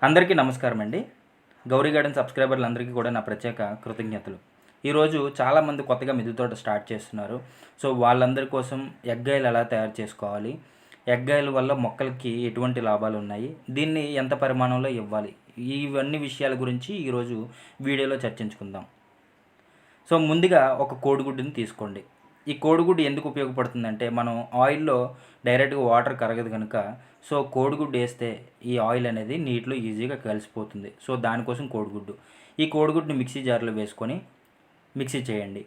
అందరికీ నమస్కారం అండి. గౌరీ గార్డెన్ సబ్స్క్రైబర్లందరికీ కూడా నా ప్రత్యేక కృతజ్ఞతలు. ఈరోజు చాలామంది కొత్తగా మిద్దె తోట స్టార్ట్ చేస్తున్నారు. సో, వాళ్ళందరి కోసం ఎగ్గాయలు ఎలా తయారు చేసుకోవాలి? ఎగ్గాయల వల్ల మొక్కలకి ఎటువంటి లాభాలున్నాయి? దీన్ని ఎంత పరిమాణంలో ఇవ్వాలి? ఇవన్నీ విషయాల గురించి ఈరోజు వీడియోలో చర్చించుకుందాం. సో, ముందుగా ఒక కోడిగుడ్డుని తీసుకోండి. ఈ కోడిగుడ్డు ఎందుకు ఉపయోగపడుతుందంటే, మనం ఆయిల్‌లో డైరెక్ట్‌గా వాటర్ కరగదు గనుక, సో, కోడిగుడ్డు ఏస్తే ఈ ఆయిల్ అనేది నీటిలో ఈజీగా కలిసిపోతుంది. సో, దానికోసం కోడిగుడ్డు. ఈ కోడిగుడ్డుని మిక్సీ జార్‌లో వేసుకొని మిక్సీ చేయండి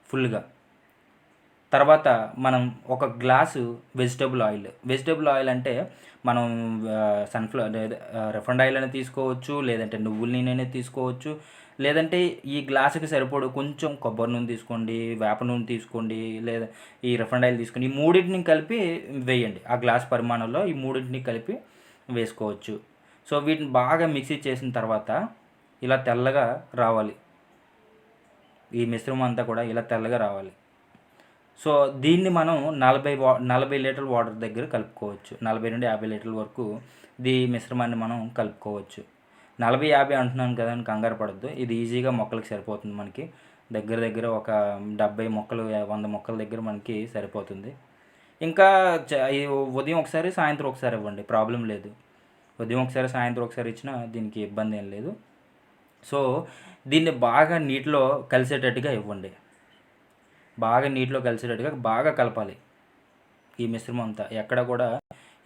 ఫుల్‌గా. తర్వాత మనం ఒక గ్లాసు వెజిటబుల్ ఆయిల్ అంటే మనం రిఫైండ్ ఆయిల్ అయినా తీసుకోవచ్చు, లేదంటే నువ్వుల నూనె తీసుకోవచ్చు, లేదంటే ఈ గ్లాసుకి సరిపడు కొంచెం కొబ్బరి నూనె తీసుకోండి, వేప నూనె తీసుకోండి, లేదా ఈ రిఫైండ్ ఆయిల్ తీసుకోండి. ఈ మూడింటిని కలిపి వేయండి. ఆ గ్లాస్ పరిమాణంలో ఈ మూడింటిని కలిపి వేసుకోవచ్చు. సో, వీటిని బాగా మిక్సీ చేసిన తర్వాత ఇలా తెల్లగా రావాలి. ఈ మిశ్రమం అంతా కూడా ఇలా తెల్లగా రావాలి. సో, దీన్ని మనం 40 లీటర్ల వాటర్ దగ్గర కలుపుకోవచ్చు. 40-50 లీటర్ల వరకు మిశ్రమాన్ని మనం కలుపుకోవచ్చు. 40, 50 అంటున్నాను కదా అని కంగారు పడొద్దు. ఇది ఈజీగా మొక్కలకి సరిపోతుంది మనకి. దగ్గర దగ్గర ఒక 70 మొక్కలు, 100 మొక్కల దగ్గర మనకి సరిపోతుంది. ఇంకా ఈ ఉదయం ఒకసారి, సాయంత్రం ఒకసారి ఇవ్వండి. ప్రాబ్లమ్ లేదు. ఉదయం ఒకసారి, సాయంత్రం ఒకసారి ఇచ్చినా దీనికి ఇబ్బంది ఏం లేదు. సో, దీన్ని బాగా నీటిలో కలిసేటట్టుగా ఇవ్వండి. బాగా నీటిలో కలిసేటట్టుగా బాగా కలపాలి. ఈ మిశ్రమం అంతా ఎక్కడ కూడా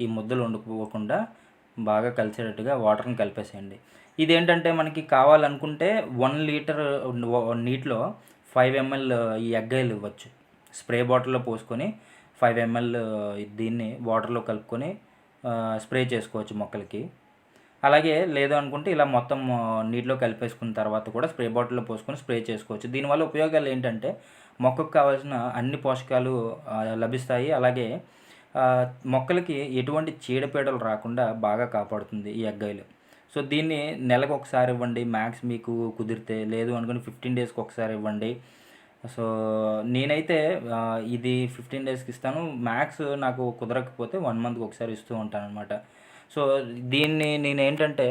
ఈ ముద్దలు వండుకోకుండా బాగా కలిసేటట్టుగా వాటర్ని కలిపేసేయండి. ఇదేంటంటే మనకి కావాలనుకుంటే 1 లీటర్ నీటిలో 5 ml ఈ ఎగ్గాయలు ఇవ్వచ్చు. స్ప్రే బాటిల్లో పోసుకొని 5 ml దీన్ని వాటర్లో కలుపుకొని స్ప్రే చేసుకోవచ్చు మొక్కలకి. అలాగే లేదు అనుకుంటే ఇలా మొత్తం నీటిలో కలిపేసుకున్న తర్వాత కూడా స్ప్రే బాటిల్లో పోసుకొని స్ప్రే చేసుకోవచ్చు. దీనివల్ల ఉపయోగాలు ఏంటంటే మొక్కకు కావాల్సిన అన్ని పోషకాలు లభిస్తాయి. అలాగే మొక్కలకి ఎటువంటి చీడపీడలు రాకుండా బాగా కాపాడుతుంది ఈ ఎగ్గాయలు. సో, దీన్ని నెలకు ఒకసారి ఇవ్వండి మ్యాక్స్ మీకు కుదిరితే. లేదు అనుకుని 15 డేస్‌కి ఒకసారి ఇవ్వండి. సో, నేనైతే ఇది 15 డేస్‌కి ఇస్తాను. మ్యాక్స్ నాకు కుదరకపోతే 1 మంత్‌కి ఒకసారి ఇస్తూ ఉంటాననమాట. సో, దీన్ని నేనేంటంటే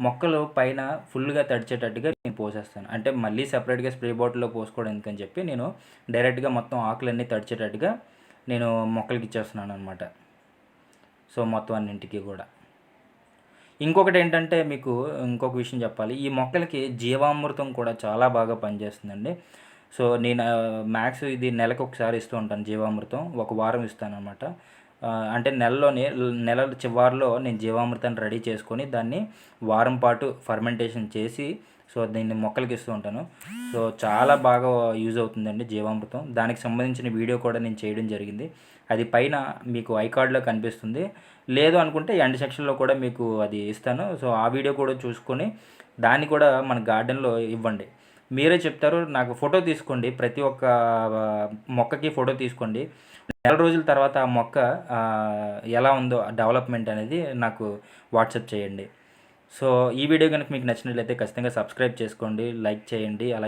మొక్కలు పైన ఫుల్‌గా తడిచేటట్టుగా నేను పోసేస్తాను. అంటే మళ్ళీ సెపరేట్‌గా స్ప్రే బాటిల్‌లో పోసుకోవడం ఎందుకని చెప్పి నేను డైరెక్ట్‌గా మొత్తం ఆకులన్నీ తడిచేటట్టుగా నేను మొక్కలకి ఇచ్చేస్తున్నాననమాట. సో, మొత్తం అన్నింటికి కూడా. ఇంకొకటేంటంటే మీకు ఇంకొక విషయం చెప్పాలి. ఈ మొక్కలకి జీవామృతం కూడా చాలా బాగా పనిచేస్తుందండి. సో, నేను మ్యాక్స్ ఇది నెలకొకసారి ఇస్తూ ఉంటాను జీవామృతం. ఒక వారం ఇస్తాననమాట. అంటే నెల చివరిలో నేను జీవామృతాన్ని రెడీ చేసుకొని దాన్ని వారం పాటు ఫర్మెంటేషన్ చేసి సో, దీన్ని మొక్కలకి ఇస్తూ ఉంటాను. సో, చాలా బాగా యూజ్ అవుతుందండి జీవామృతం. దానికి సంబంధించిన వీడియో కూడా నేను చేయడం జరిగింది. అది పైన మీకు ఐకార్డ్‌లో కనిపిస్తుంది. లేదు అనుకుంటే ఎండ్ సెక్షన్‌లో కూడా మీకు అది ఇస్తాను. సో, ఆ వీడియో కూడా చూసుకొని దాన్ని కూడా మన గార్డెన్‌లో ఇవ్వండి. మీరే చెప్తారు. నాకు ఫోటో తీసుకోండి. ప్రతి ఒక్క మొక్కకి ఫోటో తీసుకోండి. నెల రోజుల తర్వాత ఆ మొక్క ఎలా ఉందో డెవలప్‌మెంట్ అనేది నాకు వాట్సాప్ చేయండి. సో, ఈ వీడియో గనుక మీకు నచ్చినట్లయితే ఖచ్చితంగా సబ్స్క్రైబ్ చేసుకోండి, లైక్ చేయండి. అలాగే